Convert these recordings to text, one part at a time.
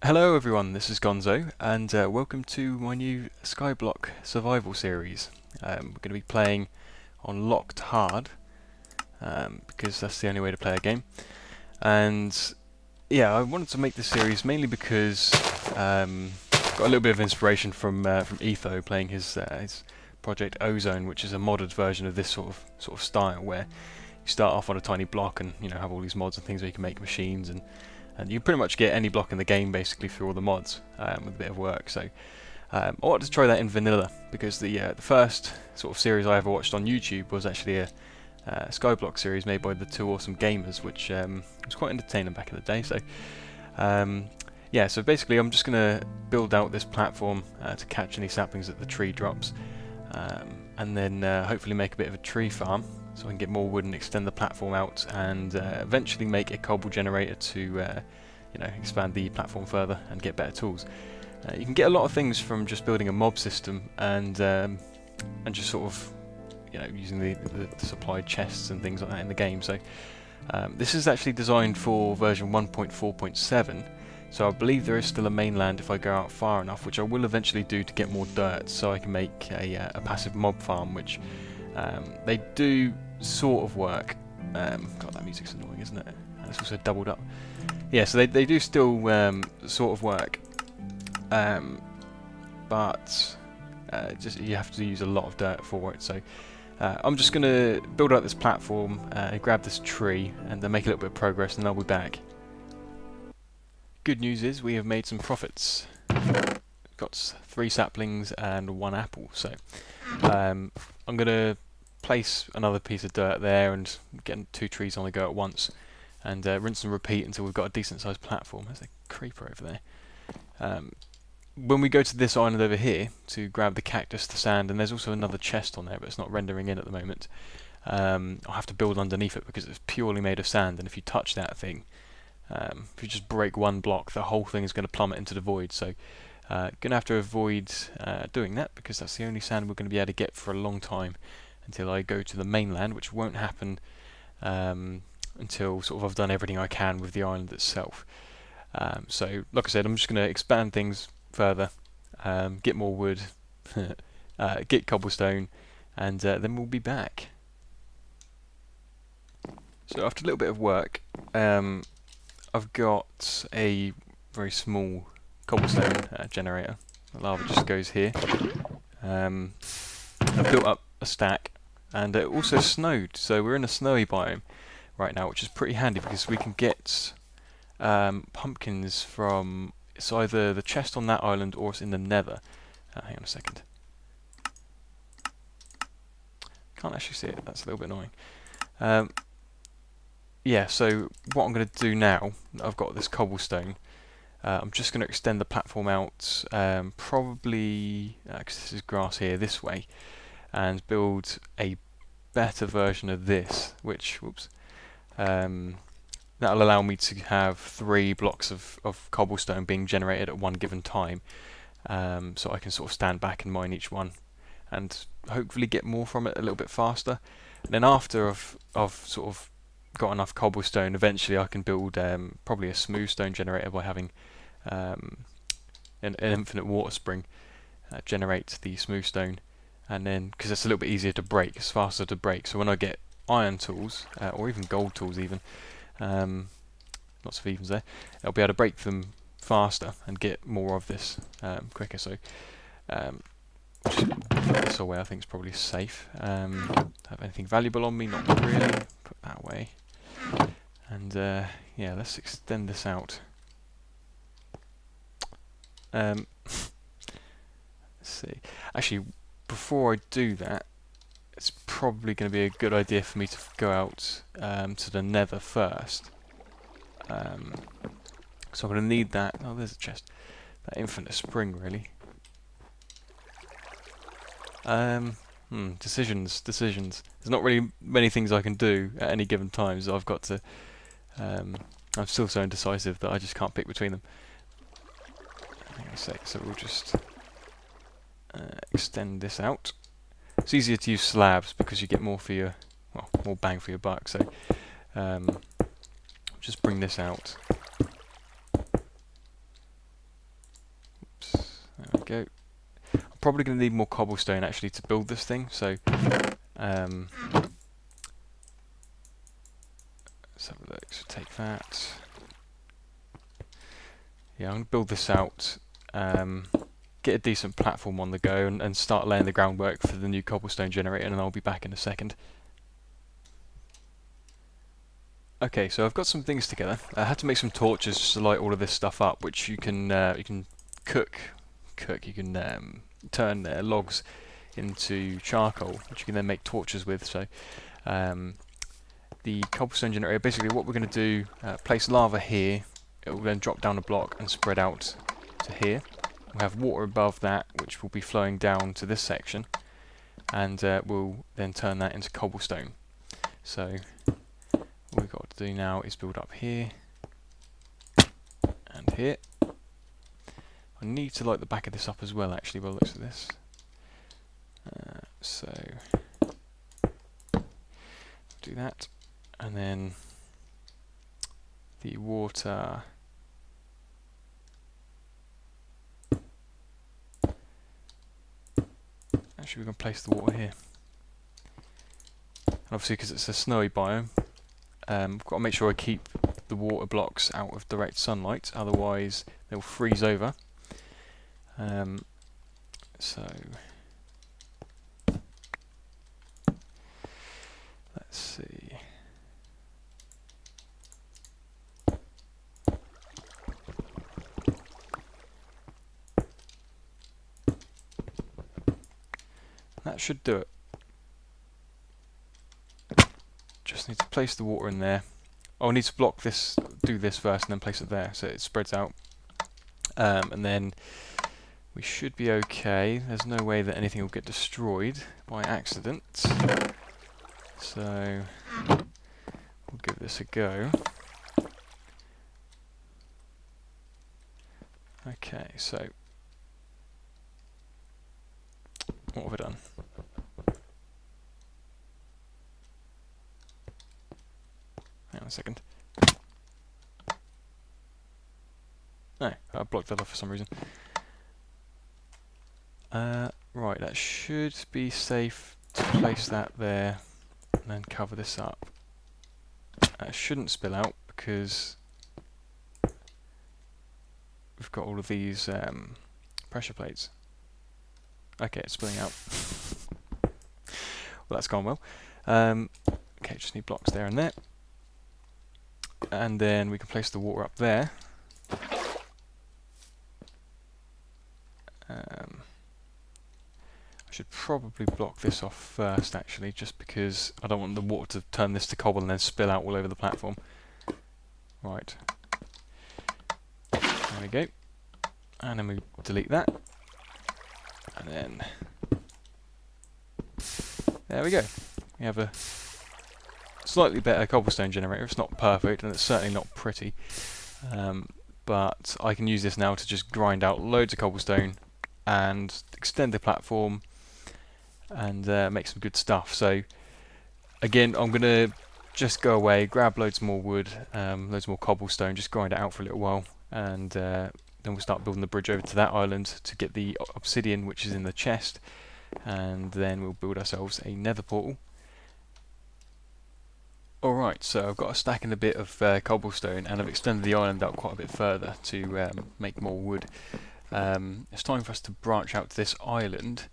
Hello everyone, this is Gonzo, and welcome to my new Skyblock survival series. We're going to be playing on locked hard, because that's the only way to play a game. And yeah, I wanted to make this series mainly because got a little bit of inspiration from Etho playing his project Ozone, which is a modded version of this sort of style, where you start off on a tiny block and have all these mods and things where you can make machines and you pretty much get any block in the game basically through all the mods with a bit of work. So I wanted to try that in vanilla because the first sort of series I ever watched on YouTube was actually a Skyblock series made by the Two Awesome Gamers, which was quite entertaining back in the day. So yeah, so basically I'm just going to build out this platform to catch any saplings that the tree drops, and then hopefully make a bit of a tree farm so I can get more wood and extend the platform out, and eventually make a cobble generator to expand the platform further and get better tools. You can get a lot of things from just building a mob system and just sort of using the supplied chests and things like that in the game. So this is actually designed for version 1.4.7, so I believe there is still a mainland if I go out far enough, which I will eventually do to get more dirt so I can make a passive mob farm, which they do sort of work. God, that music's annoying, isn't it? And it's also doubled up. Yeah, so they do still sort of work, but just you have to use a lot of dirt for it. So I'm just going to build out this platform, grab this tree, and then make a little bit of progress, and I'll be back. Good news is we have made some profits. Got 3 saplings and 1 apple. So I'm going to place another piece of dirt there and get 2 trees on the go at once, and rinse and repeat until we've got a decent sized platform. There's a creeper over there. When we go to this island over here to grab the cactus, the sand, and there's also another chest on there, but it's not rendering in at the moment. I'll have to build underneath it because it's purely made of sand, and if you touch that thing, if you just break one block, the whole thing is going to plummet into the void. So going to have to avoid doing that, because that's the only sand we're going to be able to get for a long time until I go to the mainland, which won't happen until sort of I've done everything I can with the island itself. So like I said, I'm just going to expand things further, get more wood, get cobblestone, and then we'll be back. So after a little bit of work, I've got a very small cobblestone generator. The lava just goes here. I've built up a stack, and it also snowed, so we're in a snowy biome right now, which is pretty handy because we can get pumpkins from, it's either the chest on that island or it's in the nether. Hang on a second. Can't actually see it, that's a little bit annoying. Yeah, so what I'm going to do now, I've got this cobblestone, I'm just going to extend the platform out, probably, because this is grass here, this way, and build a better version of this, which, whoops, that'll allow me to have 3 blocks of cobblestone being generated at one given time, so I can sort of stand back and mine each one, and hopefully get more from it a little bit faster. And then after I've sort of got enough cobblestone, eventually I can build probably a smooth stone generator by having an infinite water spring generate the smooth stone, and then because it's a little bit easier to break, it's faster to break, so when I get iron tools or even gold tools even, lots of evens there, I'll be able to break them faster and get more of this quicker. So just put this away, I think it's probably safe. Have anything valuable on me? Not really. Put that away. And yeah, let's extend this out. Let's see. Actually, before I do that, it's probably going to be a good idea for me to go out to the nether first. So I'm going to need that. Oh, there's a chest. That infinite spring, really. Decisions. There's not really many things I can do at any given time, so I've got to. I'm still so indecisive that I just can't pick between them. Hang on a sec. So we'll just extend this out. It's easier to use slabs because you get more for your, well, more bang for your buck. So just bring this out. probably going to need more cobblestone actually to build this thing, so let's have a look. So take that. Yeah, I'm going to build this out, get a decent platform on the go, and start laying the groundwork for the new cobblestone generator, and I'll be back in a second. Okay, so I've got some things together. I had to make some torches just to light all of this stuff up, which you can cook. You can turn logs into charcoal, which you can then make torches with. So the cobblestone generator, basically what we're going to do, place lava here. It will then drop down a block and spread out to here. We'll have water above that, which will be flowing down to this section, and we'll then turn that into cobblestone. So what we've got to do now is build up here and here. I need to light the back of this up as well, actually, by the looks of this. So do that, and then the water. Actually, we can place the water here. And obviously, because it's a snowy biome, I've got to make sure I keep the water blocks out of direct sunlight, otherwise they'll freeze over. So let's see. That should do it. Just need to place the water in there. Oh, I need to block this, do this first, and then place it there so it spreads out. And then we should be okay. There's no way that anything will get destroyed by accident. So we'll give this a go. Okay, so what have I done? Hang on a second. No, I blocked that off for some reason. Right, that should be safe to place that there and then cover this up. It shouldn't spill out because we've got all of these pressure plates. Okay, it's spilling out. Well, that's gone well. Okay, just need blocks there and there. And then we can place the water up there. I should probably block this off first, actually, just because I don't want the water to turn this to cobble and then spill out all over the platform. Right. There we go. And then we delete that. And then there we go. We have a slightly better cobblestone generator. It's not perfect, and it's certainly not pretty. But I can use this now to just grind out loads of cobblestone and extend the platform and make some good stuff. So again, I'm going to just go away, grab loads more wood, loads more cobblestone, just grind it out for a little while, and then we'll start building the bridge over to that island to get the obsidian, which is in the chest, and then we'll build ourselves a nether portal. Alright, so I've got a stack and a bit of cobblestone, and I've extended the island out quite a bit further to make more wood. It's time for us to branch out to this island.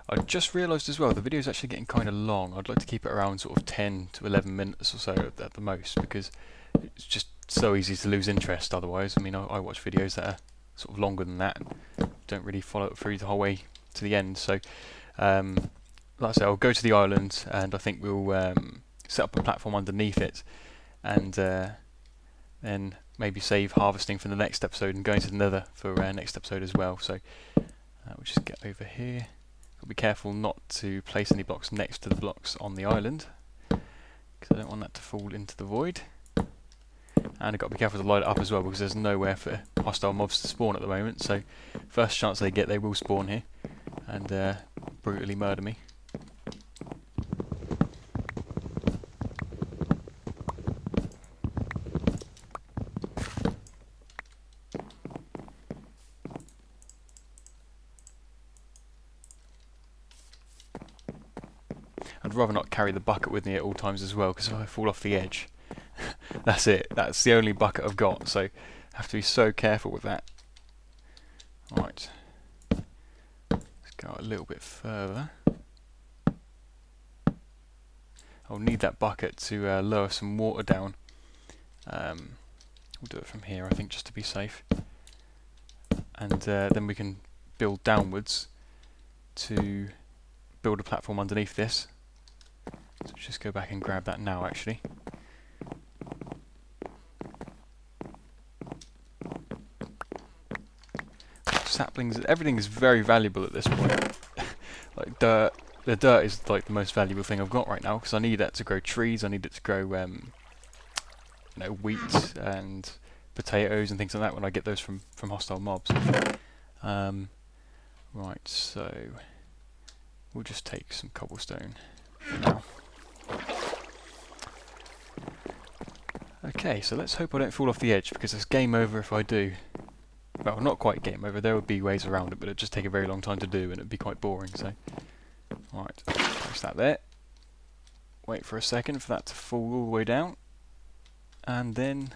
I just realised as well, the video is actually getting kind of long. I'd like to keep it around sort of 10 to 11 minutes or so at the most, because it's just so easy to lose interest otherwise. I mean, I watch videos that are sort of longer than that and don't really follow it through the whole way to the end. So, like I say, I'll go to the island, and I think we'll set up a platform underneath it, and then maybe save harvesting for the next episode and go into the nether for next episode as well. So we'll just get over here. Be careful not to place any blocks next to the blocks on the island, because I don't want that to fall into the void. And I've got to be careful to light it up as well, because there's nowhere for hostile mobs to spawn at the moment. So first chance they get, they will spawn here and brutally murder me. rather not carry the bucket with me at all times as well, because if I fall off the edge, that's it. That's the only bucket I've got, so I have to be so careful with that. Right, let's go a little bit further. I'll need that bucket to lower some water down. We'll do it from here, I think, just to be safe. And then we can build downwards to build a platform underneath this. So just go back and grab that now, actually. Saplings, everything is very valuable at this point. Like dirt, the dirt is like the most valuable thing I've got right now, because I need that to grow trees. I need it to grow, you know, wheat and potatoes and things like that when I get those from hostile mobs. Right, so we'll just take some cobblestone for now. Okay, so let's hope I don't fall off the edge, because it's game over if I do. Well, not quite game over, there would be ways around it, but it'd just take a very long time to do and it'd be quite boring, so... Right, place that there. Wait for a second for that to fall all the way down. And then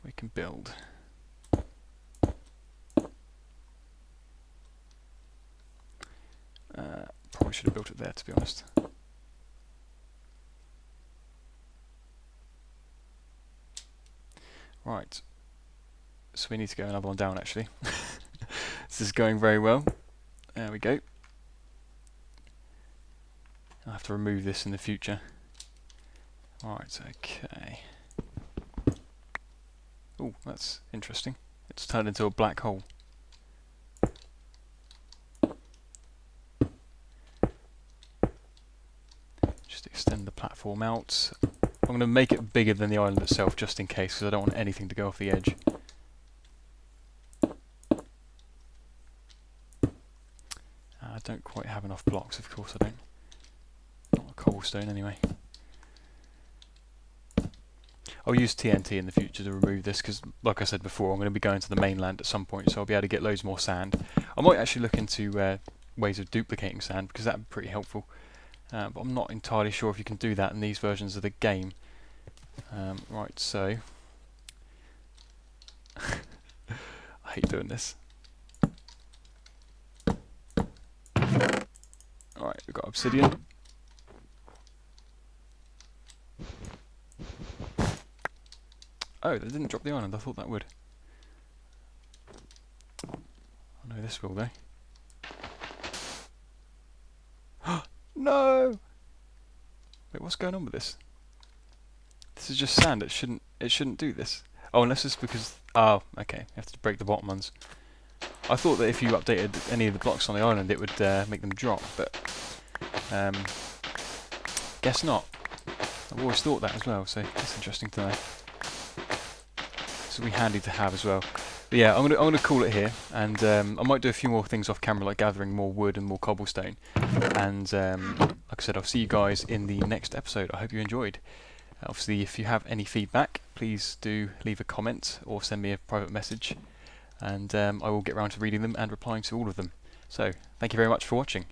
we can build. Probably should have built it there, to be honest. Right. So we need to go another one down, actually. This is going very well. There we go. I'll have to remove this in the future. Right, okay. Oh, that's interesting. It's turned into a black hole. Just extend the platform out. I'm going to make it bigger than the island itself, just in case, because I don't want anything to go off the edge. I don't quite have enough blocks, of course I don't. Not a cobblestone anyway. I'll use TNT in the future to remove this, because like I said before, I'm going to be going to the mainland at some point, so I'll be able to get loads more sand. I might actually look into ways of duplicating sand, because that would be pretty helpful. But I'm not entirely sure if you can do that in these versions of the game. Right, so... I hate doing this. Alright, we've got obsidian. Oh, that didn't drop the island, I thought that would. Oh no, this will though. No! Wait, what's going on with this? This is just sand, it shouldn't do this. Oh, unless it's because... Oh, okay, you have to break the bottom ones. I thought that if you updated any of the blocks on the island it would make them drop, but... guess not. I've always thought that as well, so that's interesting to know. This will be handy to have as well. But yeah, I'm gonna call it here, and I might do a few more things off camera, like gathering more wood and more cobblestone. And like I said, I'll see you guys in the next episode. I hope you enjoyed. Obviously, if you have any feedback, please do leave a comment or send me a private message, and I will get around to reading them and replying to all of them. So, thank you very much for watching.